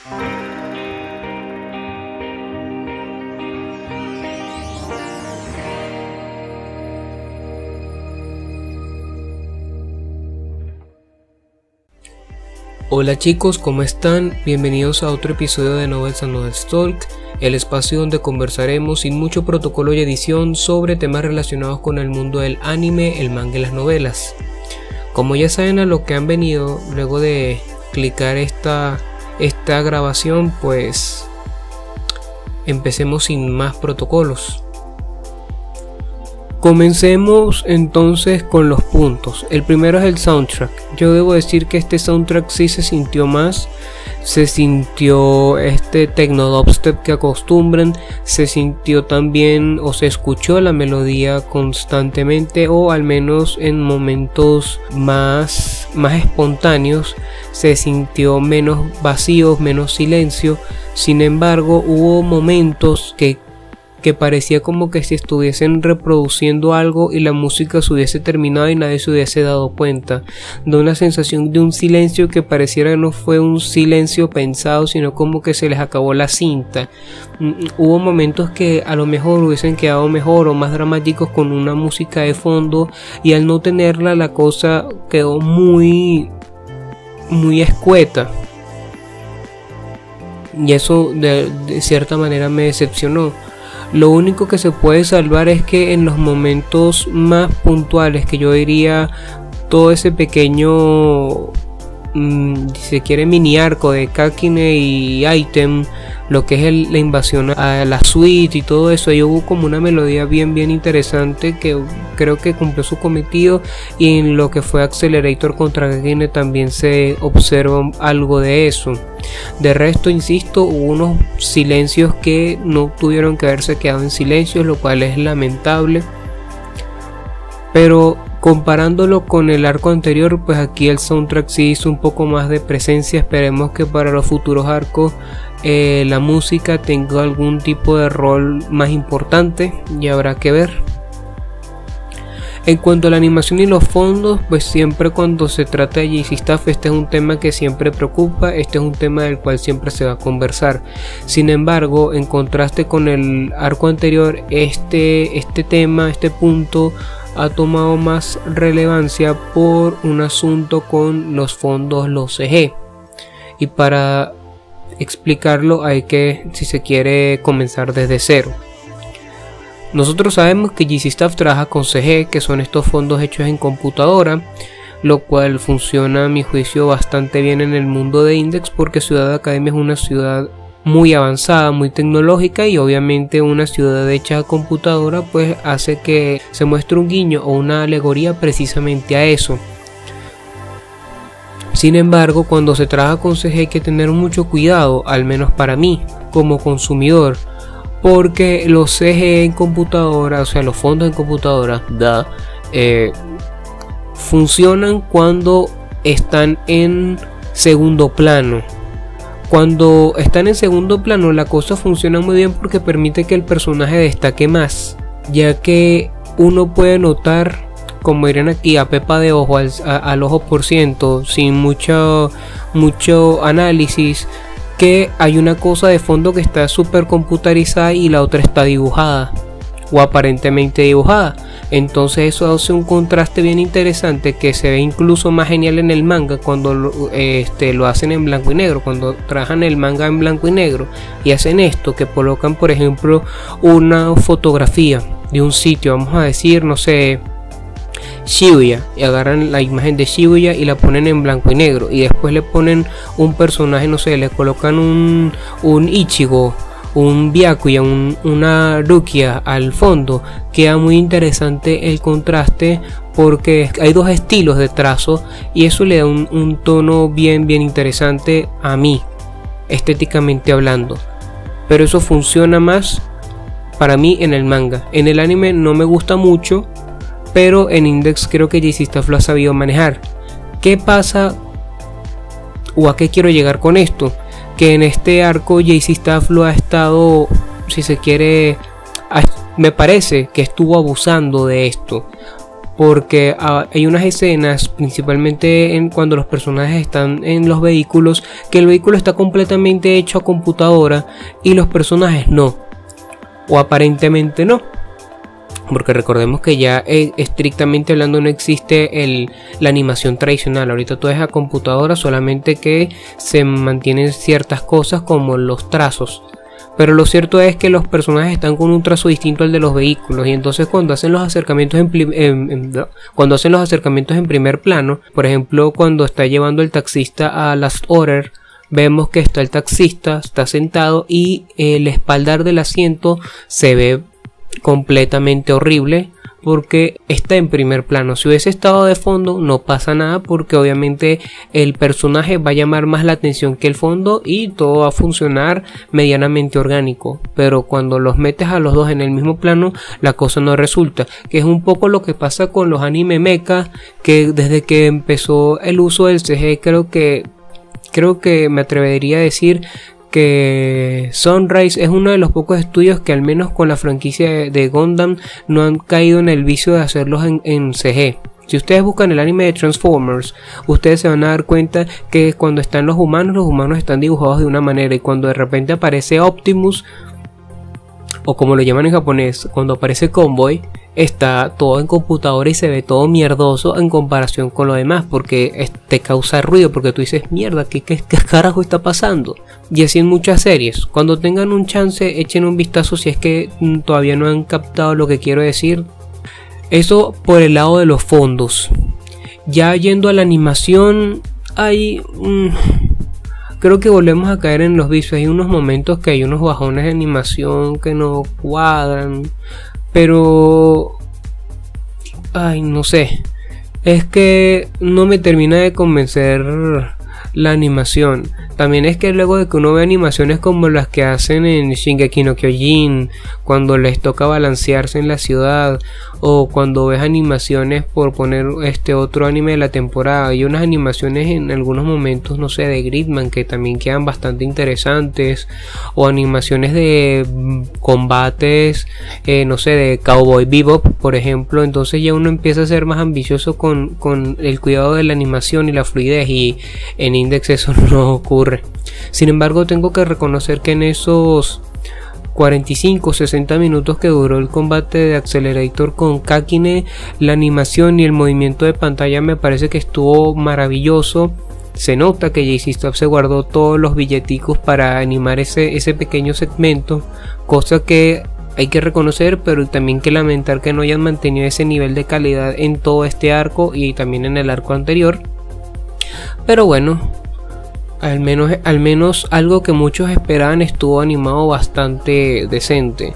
Hola chicos, ¿cómo están? Bienvenidos a otro episodio de Novels and Novels Talk, el espacio donde conversaremos sin mucho protocolo y edición sobre temas relacionados con el mundo del anime, el manga y las novelas. Como ya saben a lo que han venido, luego de clicar esta grabación, pues empecemos sin más protocolos. Comencemos entonces con los puntos. El primero es el soundtrack. Yo debo decir que este soundtrack sí se sintió más. Se sintió este techno dubstep que acostumbran. Se sintió también o se escuchó la melodía constantemente, o al menos en momentos más espontáneos. Se sintió menos vacío, menos silencio. Sin embargo, hubo momentos que parecía como que se estuviesen reproduciendo algo y la música se hubiese terminado y nadie se hubiese dado cuenta. De una sensación de un silencio que pareciera que no fue un silencio pensado, sino como que se les acabó la cinta. Hubo momentos que a lo mejor hubiesen quedado mejor o más dramáticos con una música de fondo, y al no tenerla la cosa quedó muy escueta. Y eso de cierta manera me decepcionó. Lo único que se puede salvar es que en los momentos más puntuales, que yo diría todo ese pequeño, si se quiere, mini arco de Kakine y Item, lo que es la invasión a la suite y todo eso, ahí hubo como una melodía bien interesante que creo que cumplió su cometido, y en lo que fue Accelerator contra Kakine también se observa algo de eso. De resto, insisto, hubo unos silencios que no tuvieron que haberse quedado en silencio, lo cual es lamentable, pero comparándolo con el arco anterior, pues aquí el soundtrack sí hizo un poco más de presencia. Esperemos que para los futuros arcos la música tenga algún tipo de rol más importante, y habrá que ver. En cuanto a la animación y los fondos, pues siempre cuando se trata de JC Staff, este es un tema que siempre preocupa, este es un tema del cual siempre se va a conversar. Sin embargo, en contraste con el arco anterior, este punto ha tomado más relevancia por un asunto con los fondos, los CG. Y para explicarlo hay que, si se quiere, comenzar desde cero. Nosotros sabemos que JC Staff trabaja con CG, que son estos fondos hechos en computadora, lo cual funciona a mi juicio bastante bien en el mundo de Index, porque Ciudad Academia es una ciudad muy avanzada, muy tecnológica, y obviamente una ciudad hecha a computadora pues hace que se muestre un guiño o una alegoría precisamente a eso. Sin embargo, cuando se trabaja con CG hay que tener mucho cuidado, al menos para mí como consumidor, porque los CG en computadora, o sea los fondos en computadora, funcionan cuando están en segundo plano. Cuando están en segundo plano, la cosa funciona muy bien porque permite que el personaje destaque más, ya que uno puede notar, como dirían aquí, a pepa de ojo, al ojo por ciento, sin mucho análisis, que hay una cosa de fondo que está súper computarizada y la otra está dibujada o aparentemente dibujada. Entonces eso hace un contraste bien interesante, que se ve incluso más genial en el manga cuando lo hacen en blanco y negro, cuando trabajan el manga en blanco y negro y hacen esto, que colocan por ejemplo una fotografía de un sitio, vamos a decir, no sé, Shibuya, y agarran la imagen de Shibuya y la ponen en blanco y negro, y después le ponen un personaje, no sé, le colocan un Ichigo, un Byakuya, una Rukia al fondo. Queda muy interesante el contraste porque hay dos estilos de trazo y eso le da un tono bien interesante a mí, estéticamente hablando. Pero eso funciona más para mí en el manga. En el anime no me gusta mucho, pero en Index creo que JC Staff lo ha sabido manejar. ¿Qué pasa o a qué quiero llegar con esto? Que en este arco JC Staff lo ha estado, si se quiere, me parece que estuvo abusando de esto. porque hay unas escenas, principalmente cuando los personajes están en los vehículos, que el vehículo está completamente hecho a computadora y los personajes no, o aparentemente no, porque recordemos que ya estrictamente hablando no existe la animación tradicional. Ahorita todo es a computadora, solamente que se mantienen ciertas cosas como los trazos. Pero lo cierto es que los personajes están con un trazo distinto al de los vehículos, y entonces cuando hacen los acercamientos en primer plano, por ejemplo cuando está llevando el taxista a Last Order, vemos que está el taxista, está sentado y el espaldar del asiento se ve completamente horrible porque está en primer plano. Si hubiese estado de fondo no pasa nada, porque obviamente el personaje va a llamar más la atención que el fondo y todo va a funcionar medianamente orgánico. Pero cuando los metes a los dos en el mismo plano, la cosa no resulta, que es un poco lo que pasa con los anime mecha, que desde que empezó el uso del CG, creo que me atrevería a decir que Sunrise es uno de los pocos estudios que al menos con la franquicia de Gundam no han caído en el vicio de hacerlos en CG. Si ustedes buscan el anime de Transformers, ustedes se van a dar cuenta que cuando están los humanos están dibujados de una manera, y cuando de repente aparece Optimus, o como lo llaman en japonés, cuando aparece Convoy, está todo en computadora y se ve todo mierdoso en comparación con lo demás, porque te causa ruido, porque tú dices, mierda, ¿qué carajo está pasando? Y así en muchas series. Cuando tengan un chance, echen un vistazo si es que todavía no han captado lo que quiero decir. Eso por el lado de los fondos. Ya yendo a la animación, creo que volvemos a caer en los vicios. Hay unos momentos que hay unos bajones de animación que no cuadran, pero no sé, es que no me termina de convencer la animación. También es que luego de que uno ve animaciones como las que hacen en Shingeki no Kyojin, cuando les toca balancearse en la ciudad, o cuando ves animaciones, por poner otro anime de la temporada, hay unas animaciones en algunos momentos, no sé, de Gridman, que también quedan bastante interesantes, o animaciones de combates, no sé, de Cowboy Bebop, por ejemplo. Entonces ya uno empieza a ser más ambicioso con el cuidado de la animación y la fluidez, y en Index eso no ocurre. Sin embargo, tengo que reconocer que en esos 45-60 minutos que duró el combate de Accelerator con Kakine, la animación y el movimiento de pantalla me parece que estuvo maravilloso. Se nota que JC Staff se guardó todos los billeticos para animar ese pequeño segmento, cosa que hay que reconocer, pero también que lamentar que no hayan mantenido ese nivel de calidad en todo este arco y también en el arco anterior. Pero bueno, al menos algo que muchos esperaban estuvo animado bastante decente.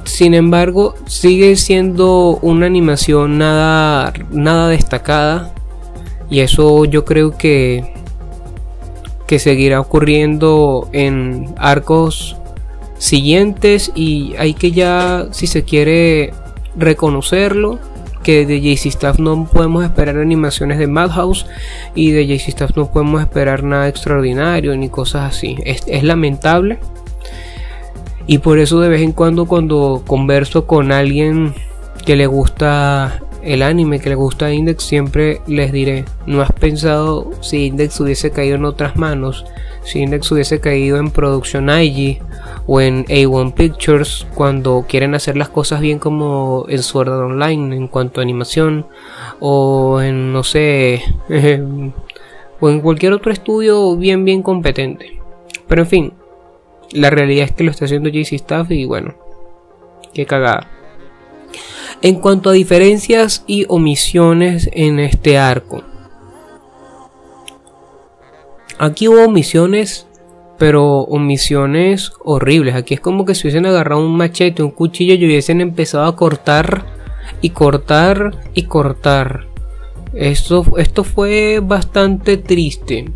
Sin embargo, sigue siendo una animación nada destacada, y eso yo creo que seguirá ocurriendo en arcos siguientes, y hay que ya, si se quiere, reconocerlo, que de JC Staff no podemos esperar animaciones de Madhouse, y de JC Staff no podemos esperar nada extraordinario ni cosas así. Es lamentable, y por eso de vez en cuando converso con alguien que le gusta el anime, que le gusta Index, siempre les diré, ¿no has pensado si Index hubiese caído en otras manos? Si Index hubiese caído en Production IG o en A1 Pictures, cuando quieren hacer las cosas bien, como en Sword Art Online en cuanto a animación, o en, no sé, o en cualquier otro estudio bien competente. Pero en fin, la realidad es que lo está haciendo JC Staff, y bueno, qué cagada. En cuanto a diferencias y omisiones en este arco, aquí hubo omisiones, pero omisiones horribles. Aquí es como que si hubiesen agarrado un machete, un cuchillo, y hubiesen empezado a cortar y cortar y cortar. Esto fue bastante triste.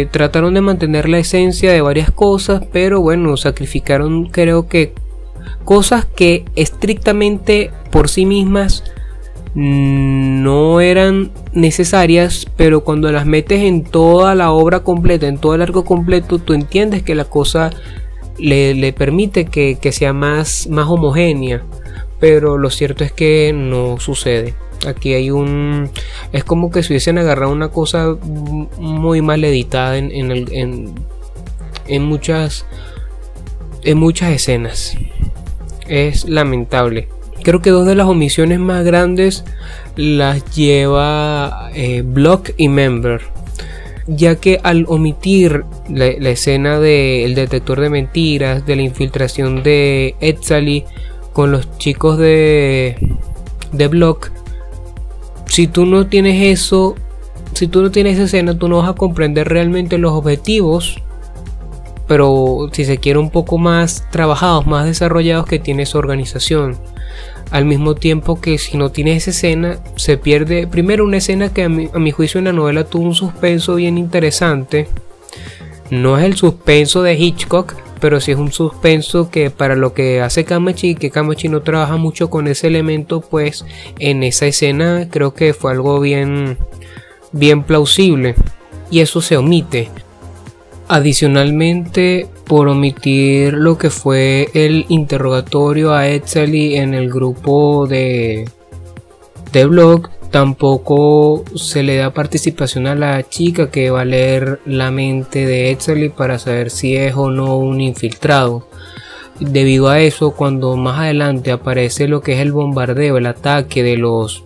Trataron de mantener la esencia de varias cosas, pero bueno, sacrificaron, creo que, cosas que estrictamente por sí mismas no eran necesarias, pero cuando las metes en toda la obra completa, en todo el arco completo, tú entiendes que la cosa le permite que sea más homogénea. pero lo cierto es que no sucede. Aquí hay es como que si hubiesen agarrado una cosa muy mal editada en muchas escenas. Es lamentable. Creo que dos de las omisiones más grandes las lleva Block y Member, ya que al omitir la escena del detector de mentiras, de la infiltración de Etzali con los chicos de Block, si tú no tienes eso, si tú no tienes esa escena, tú no vas a comprender realmente los objetivos, pero si se quiere un poco más trabajados, más desarrollados, que tiene esa organización. Al mismo tiempo que si no tienes esa escena, se pierde primero una escena que a mi juicio en la novela tuvo un suspenso bien interesante. No es el suspenso de Hitchcock, pero sí es un suspenso que para lo que hace Kamachi, que Kamachi no trabaja mucho con ese elemento, pues en esa escena creo que fue algo bien plausible, y eso se omite. Adicionalmente, por omitir lo que fue el interrogatorio a Etzali en el grupo de Block, tampoco se le da participación a la chica que va a leer la mente de Etzali para saber si es o no un infiltrado. Debido a eso, cuando más adelante aparece lo que es el bombardeo, el ataque de los,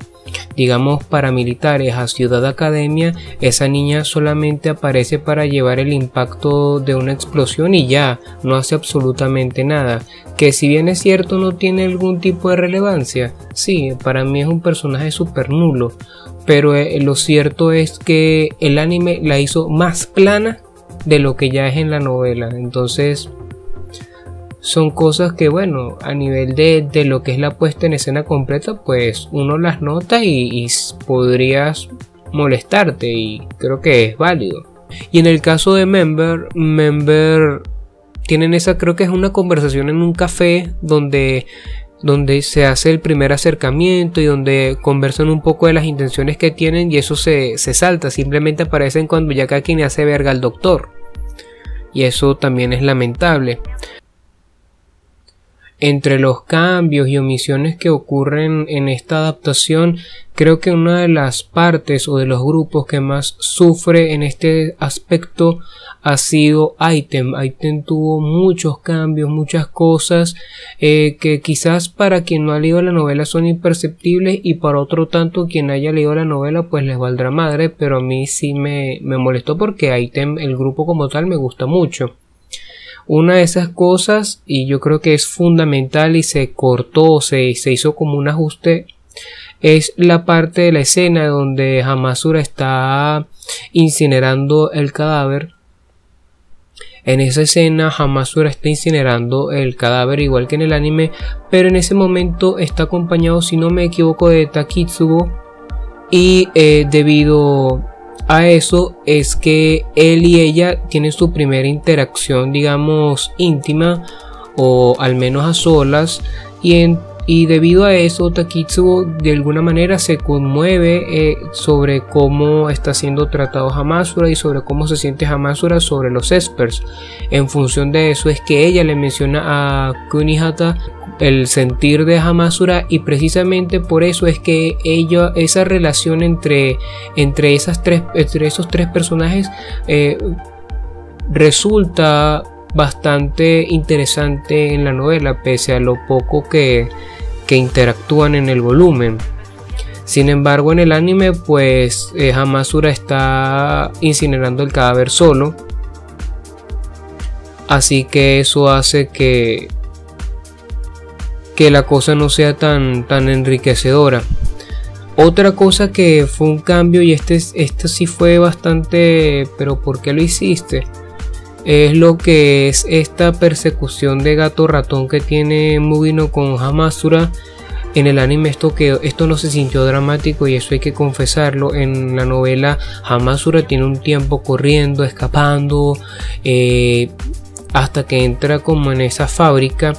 digamos, paramilitares a Ciudad Academia, esa niña solamente aparece para llevar el impacto de una explosión y ya, no hace absolutamente nada, que si bien es cierto no tiene algún tipo de relevancia, sí, para mí es un personaje súper nulo, pero lo cierto es que el anime la hizo más plana de lo que ya es en la novela. Entonces son cosas que, bueno, a nivel de lo que es la puesta en escena completa, pues uno las nota y podrías molestarte, y creo que es válido. Y en el caso de Member tienen esa, creo que es una conversación en un café donde se hace el primer acercamiento y donde conversan un poco de las intenciones que tienen, y eso se salta, simplemente aparecen cuando ya cada quien hace verga al doctor, y eso también es lamentable. Entre los cambios y omisiones que ocurren en esta adaptación, creo que una de las partes o de los grupos que más sufre en este aspecto ha sido Item. Item tuvo muchos cambios, muchas cosas que quizás para quien no ha leído la novela son imperceptibles, y para otro tanto quien haya leído la novela pues les valdrá madre, pero a mí sí me molestó porque Item, el grupo como tal, me gusta mucho. Una de esas cosas, y yo creo que es fundamental y se cortó, se hizo como un ajuste, es la parte de la escena donde Hamasura está incinerando el cadáver. En esa escena Hamasura está incinerando el cadáver igual que en el anime, pero en ese momento está acompañado, si no me equivoco, de Takitsubo, y debido a eso es que él y ella tienen su primera interacción, digamos, íntima, o al menos a solas, y debido a eso Takitsubo de alguna manera se conmueve sobre cómo está siendo tratado Hamasura y sobre cómo se siente Hamasura sobre los espers. En función de eso es que ella le menciona a Kunihata el sentir de Hamasura, y precisamente por eso es que esa relación entre esos tres personajes resulta bastante interesante en la novela, pese a lo poco que interactúan en el volumen. Sin embargo, en el anime pues Hamasura está incinerando el cadáver solo, así que eso hace que la cosa no sea tan enriquecedora. Otra cosa que fue un cambio, y este sí fue bastante, pero ¿por qué lo hiciste?, es lo que es esta persecución de gato ratón que tiene Mugino con Hamasura. En el anime esto no se sintió dramático, y eso hay que confesarlo. En la novela Hamasura tiene un tiempo corriendo, escapando, hasta que entra como en esa fábrica,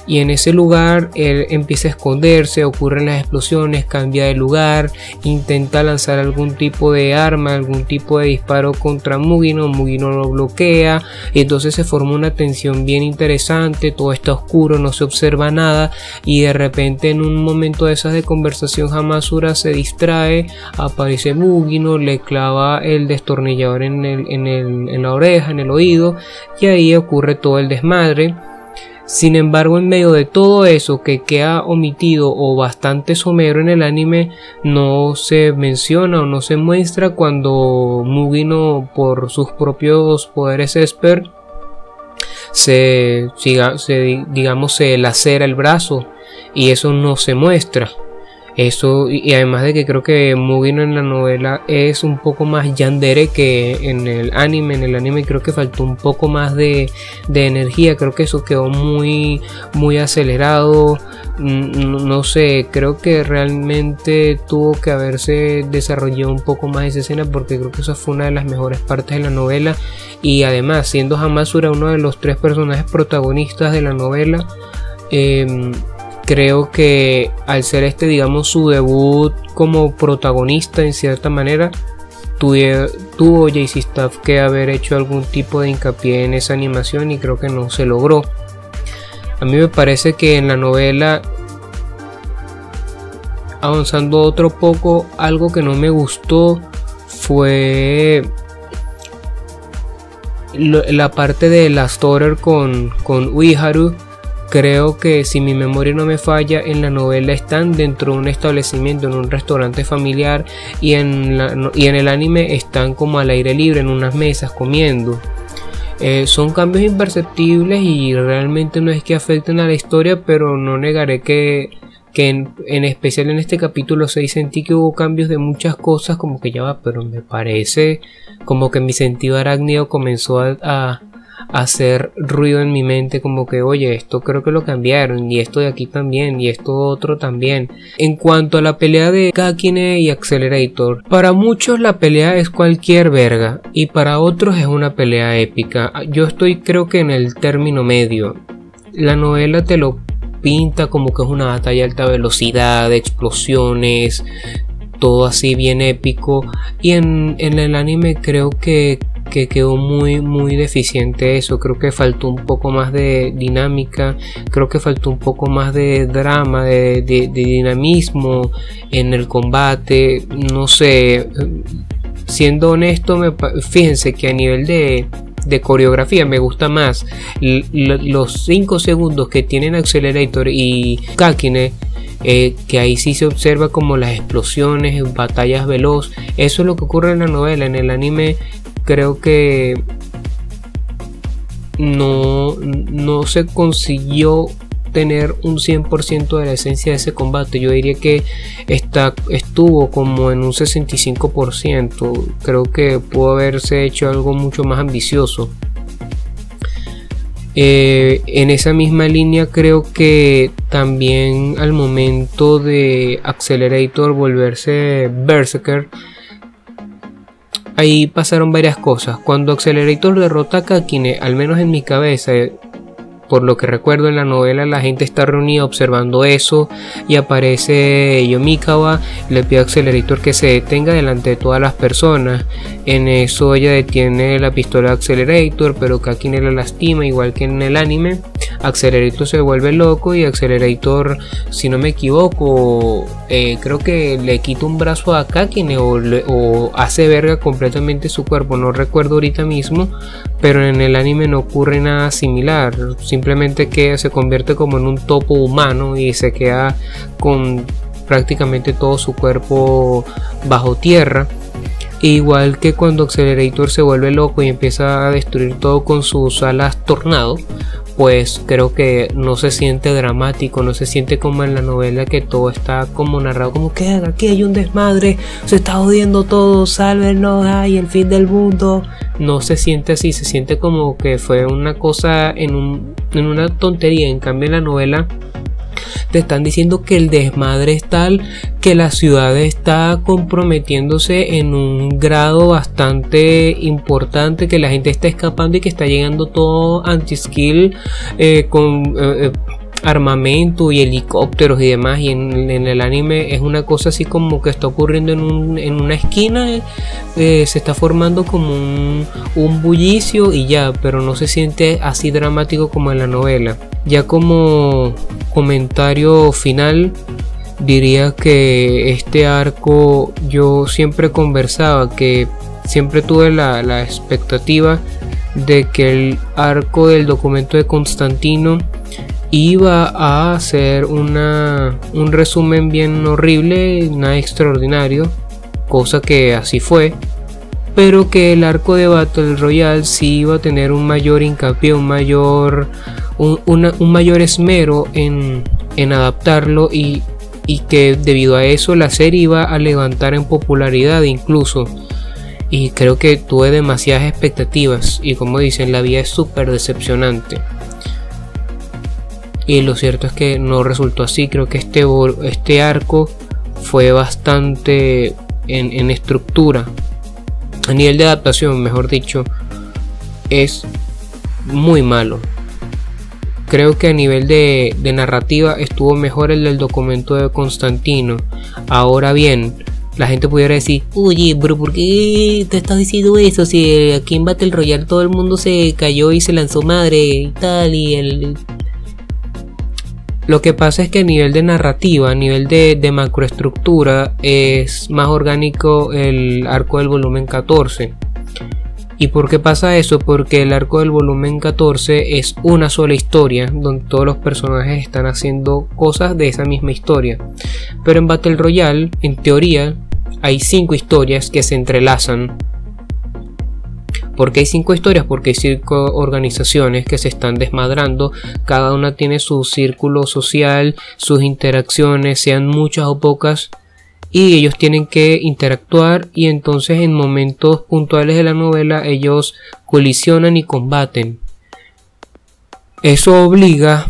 y en ese lugar él empieza a esconderse, ocurren las explosiones, cambia de lugar, intenta lanzar algún tipo de arma, algún tipo de disparo contra Mugino lo bloquea, y entonces se forma una tensión bien interesante, todo está oscuro, no se observa nada, y de repente en un momento de esas de conversación Hamasura se distrae, aparece Mugino, le clava el destornillador en la oreja, en el oído, y ahí ocurre todo el desmadre. Sin embargo, en medio de todo eso que queda omitido o bastante somero en el anime, no se menciona o no se muestra cuando Mugino, por sus propios poderes Esper, se lacera el brazo, y eso no se muestra. Eso, y además de que creo que Mugino en la novela es un poco más yandere que en el anime. En el anime creo que faltó un poco más de energía, creo que eso quedó muy acelerado. No sé, creo que realmente tuvo que haberse desarrollado un poco más esa escena, porque creo que esa fue una de las mejores partes de la novela. Y además, siendo Hamasura uno de los 3 personajes protagonistas de la novela, creo que al ser digamos, su debut como protagonista en cierta manera, tuvo JC Staff que haber hecho algún tipo de hincapié en esa animación, y creo que no se logró. A mí me parece que en la novela, avanzando otro poco, algo que no me gustó fue la parte de Last Order con Uiharu. Creo que, si mi memoria no me falla, en la novela están dentro de un establecimiento, en un restaurante familiar, y en el anime están como al aire libre en unas mesas comiendo. Son cambios imperceptibles y realmente no es que afecten a la historia, pero no negaré que en especial en este capítulo 6 sentí que hubo cambios de muchas cosas, como que ya va, pero me parece como que mi sentido arácnido comenzó a hacer ruido en mi mente, como que oye, esto creo que lo cambiaron, y esto de aquí también, y esto otro también. En cuanto a la pelea de Kakine y Accelerator, para muchos la pelea es cualquier verga, y para otros es una pelea épica. Yo estoy, creo que en el término medio. La novela te lo pinta como que es una batalla a alta velocidad, de explosiones, todo así bien épico, y en el anime creo que quedó muy deficiente eso. Creo que faltó un poco más de dinámica, creo que faltó un poco más de drama, de dinamismo en el combate. No sé, siendo honesto, fíjense que a nivel de coreografía me gusta más los 5 segundos que tienen Accelerator y Kakine, que ahí sí se observa como las explosiones, batallas veloz. Eso es lo que ocurre en la novela. En el anime creo que no se consiguió tener un 100% de la esencia de ese combate. Yo diría que estuvo como en un 65%. Creo que pudo haberse hecho algo mucho más ambicioso. En esa misma línea, creo que también al momento de Accelerator volverse Berserker, ahí pasaron varias cosas. Cuando Accelerator derrota a Kakine, al menos en mi cabeza, por lo que recuerdo en la novela, la gente está reunida observando eso, y aparece Yomikawa, le pide a Accelerator que se detenga delante de todas las personas. En eso ella detiene la pistola de Accelerator, pero Kakine la lastima, igual que en el anime. Accelerator se vuelve loco, y Accelerator, si no me equivoco, creo que le quita un brazo a Kakine o hace verga completamente su cuerpo. No recuerdo ahorita mismo, pero en el anime no ocurre nada similar. Simplemente que se convierte como en un topo humano y se queda con prácticamente todo su cuerpo bajo tierra. Igual que cuando Accelerator se vuelve loco y empieza a destruir todo con sus alas tornado, pues creo que no se siente dramático, no se siente como en la novela, que todo está como narrado como que aquí hay un desmadre, se está jodiendo todo, sálvenos, ay, el fin del mundo. No se siente así, se siente como que fue una cosa en una tontería. En cambio en la novela te están diciendo que el desmadre es tal que la ciudad está comprometiéndose en un grado bastante importante, que la gente está escapando y que está llegando todo anti-skill armamento y helicópteros y demás, y en el anime es una cosa así como que está ocurriendo en una esquina, se está formando como un bullicio y ya, pero no se siente así dramático como en la novela. Ya como comentario final, diría que este arco, yo siempre conversaba que siempre tuve la expectativa de que el arco del documento de Constantino iba a hacer un resumen bien horrible, nada extraordinario, cosa que así fue, pero que el arco de Battle Royale sí iba a tener un mayor hincapié, un mayor esmero en adaptarlo, y que debido a eso la serie iba a levantar en popularidad incluso. Y creo que tuve demasiadas expectativas, y como dicen, la vida es súper decepcionante. Y lo cierto es que no resultó así. Creo que este arco fue bastante en estructura, a nivel de adaptación, mejor dicho, es muy malo. Creo que a nivel de narrativa estuvo mejor el del documento de Constantino. Ahora bien, la gente pudiera decir: oye, pero ¿por qué te estás diciendo eso? Si aquí en Battle Royale todo el mundo se cayó y se lanzó madre y tal, Lo que pasa es que a nivel de narrativa, a nivel de macroestructura, es más orgánico el arco del volumen 14. ¿Y por qué pasa eso? Porque el arco del volumen 14 es una sola historia, donde todos los personajes están haciendo cosas de esa misma historia. Pero en Battle Royale, en teoría, hay 5 historias que se entrelazan. ¿Por qué hay 5 historias? Porque hay 5 organizaciones que se están desmadrando. Cada una tiene su círculo social, sus interacciones, sean muchas o pocas, y ellos tienen que interactuar, y entonces en momentos puntuales de la novela ellos colisionan y combaten. Eso obliga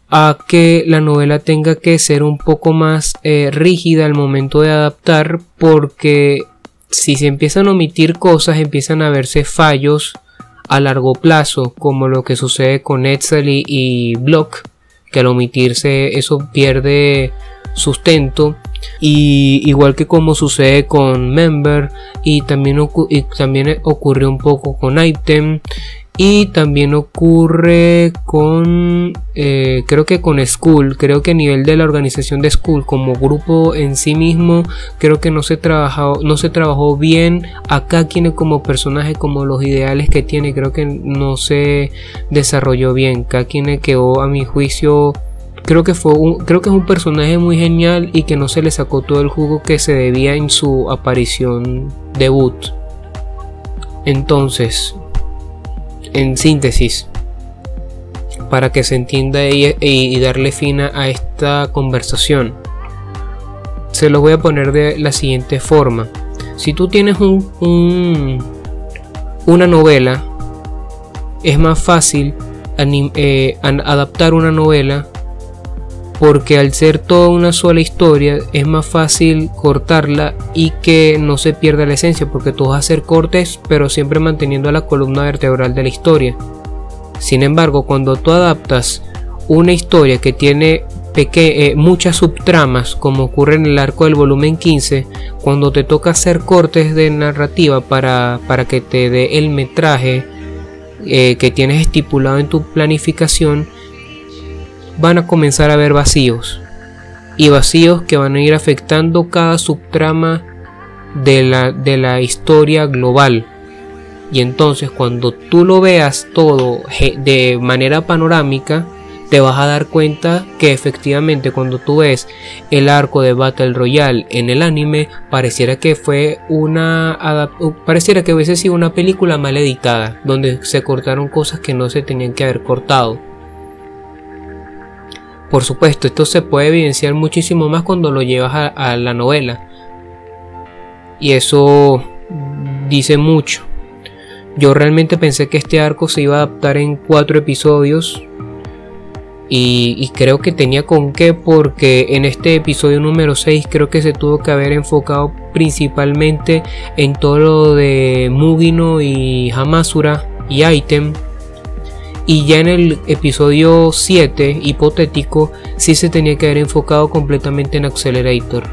a que la novela tenga que ser un poco más rígida al momento de adaptar, porque si se empiezan a omitir cosas, empiezan a verse fallos a largo plazo, como lo que sucede con Etzel y Block, que al omitirse eso pierde sustento, y igual que como sucede con Member, y también ocurrió un poco con Item, y también ocurre con creo que con Skull. Creo que a nivel de la organización de Skull como grupo en sí mismo, creo que no se trabajó bien a Kakine como personaje, como los ideales que tiene. Creo que no se desarrolló bien. Kakine quedó, a mi juicio, creo que es un personaje muy genial y que no se le sacó todo el jugo que se debía en su aparición debut. Entonces, en síntesis, para que se entienda y darle fin a esta conversación, se lo voy a poner de la siguiente forma. Si tú tienes una novela, es más fácil adaptar una novela, porque al ser toda una sola historia es más fácil cortarla y que no se pierda la esencia, porque tú vas a hacer cortes pero siempre manteniendo la columna vertebral de la historia. Sin embargo, cuando tú adaptas una historia que tiene muchas subtramas, como ocurre en el arco del volumen 15, cuando te toca hacer cortes de narrativa para que te dé el metraje que tienes estipulado en tu planificación, van a comenzar a haber vacíos, y vacíos que van a ir afectando cada subtrama de la historia global. Y entonces, cuando tú lo veas todo de manera panorámica, te vas a dar cuenta que efectivamente, cuando tú ves el arco de Battle Royale en el anime, pareciera que hubiese sido una película mal editada, donde se cortaron cosas que no se tenían que haber cortado. Por supuesto, esto se puede evidenciar muchísimo más cuando lo llevas a la novela, y eso dice mucho. Yo realmente pensé que este arco se iba a adaptar en 4 episodios, y creo que tenía con qué, porque en este episodio número 6 creo que se tuvo que haber enfocado principalmente en todo lo de Mugino y Hamasura y Item. Y ya en el episodio 7, hipotético, sí se tenía que haber enfocado completamente en Accelerator,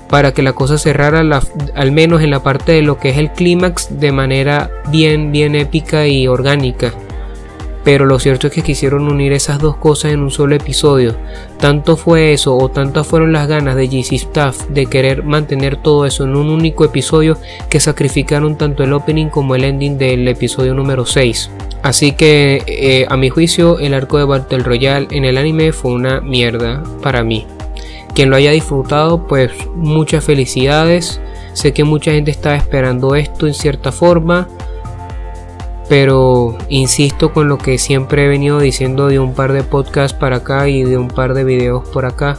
para que la cosa cerrara al menos en la parte de lo que es el clímax de manera bien épica y orgánica. Pero lo cierto es que quisieron unir esas dos cosas en un solo episodio. Tanto fue eso, o tantas fueron las ganas de JC Staff de querer mantener todo eso en un único episodio, que sacrificaron tanto el opening como el ending del episodio número 6. Así que a mi juicio el arco de Battle Royale en el anime fue una mierda para mí. Quien lo haya disfrutado, pues muchas felicidades. Sé que mucha gente estaba esperando esto en cierta forma, pero insisto con lo que siempre he venido diciendo de un par de podcasts para acá y de un par de videos por acá.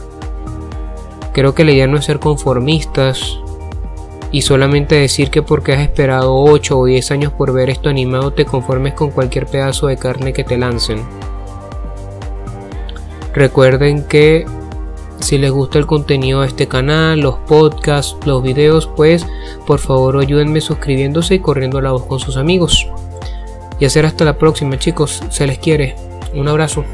Creo que la idea no es ser conformistas y solamente decir que porque has esperado 8 o 10 años por ver esto animado te conformes con cualquier pedazo de carne que te lancen. Recuerden que si les gusta el contenido de este canal, los podcasts, los videos, pues por favor ayúdenme suscribiéndose y corriendo la voz con sus amigos. Y hacer hasta la próxima, chicos, se les quiere. Un abrazo.